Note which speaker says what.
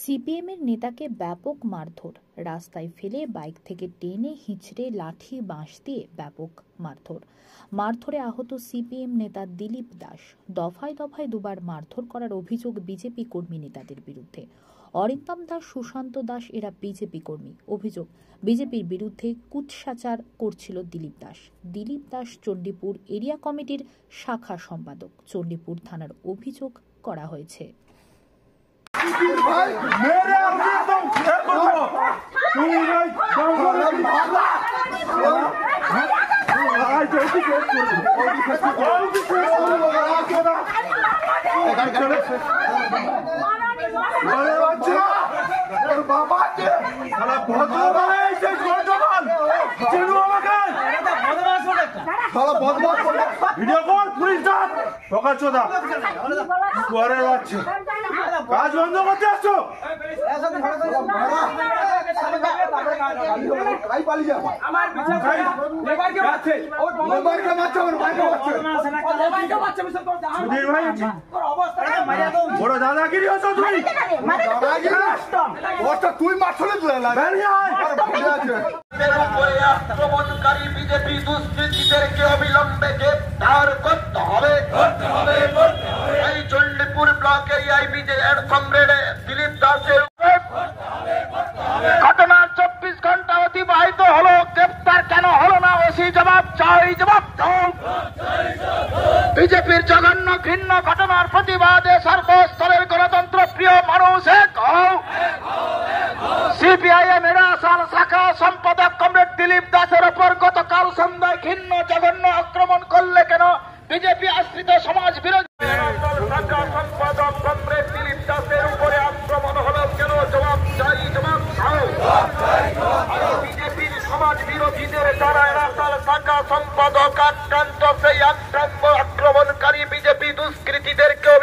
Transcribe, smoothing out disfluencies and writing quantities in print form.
Speaker 1: সিপিএমের নেতাকে ব্যাপক মারধর, রাস্তায় ফেলে বাইক থেকে টেনে হিঁচড়ে লাঠি বাঁশ দিয়ে ব্যাপক মারধরে আহত সিপিএম নেতা দিলীপ দাস। দফায় দফায় দুবার মারধর করার অভিযোগ বিজেপি কর্মী নেতাদের বিরুদ্ধে। অরিন্দম দাস, সুশান্ত দাস এরা বিজেপি কর্মী। অভিযোগ, বিজেপির বিরুদ্ধে কুৎসাচার করছিল দিলীপ দাস চণ্ডীপুর এরিয়া কমিটির শাখা সম্পাদক। চণ্ডীপুর থানার অভিযোগ করা হয়েছে।
Speaker 2: ভিডিও কর, পুলিশ ডাক, সকাল চোদা ঘরে যাচ্ছে, কাজ বন্ধ করতে আসছো। বড় দাদাগিরি হতো তুই,
Speaker 3: তুই মাঠলে আক্রমণকারী বিজেপি দুষ্কৃতীদেরকে অবিলম্বে গ্রেফতার করতে হবে। এই চণ্ডীপুর ব্লকের আইবিজে কমরেড দিলীপ দাসের ঘটনার 24 ঘন্টা অতিবাহিত হলো, গ্রেফতার কেন হলো না? ওসি জবাব চাই, জবাব দাও। বিজেপির জঘন্য ঘৃণ্য ঘটনার প্রতিবাদে সর্বস্তরের গণতন্ত্র প্রিয় মানুষ এক হও। সিপিআইএম এর আসাম শাখা সম্পাদক কমরেড দিলীপ দাসের ওপর গতকাল সন্ধ্যায় ঘৃণ্য জঘন্য আক্রমণ করলে কেন? বিজেপি আশ্রিত সমাজ বিরোধী শাখা সম্পাদক কমরেড দিলীপ দাসের উপরে আক্রমণ হলো কেন? জবাব চাই, জবাব দাও। বিজেপির সমাজ বিরোধীদের দ্বারা এলাকার শাখা সম্পাদক আক্রান্ত, সেই আক্রমণকারী বিজেপি দুষ্কৃতীদেরকে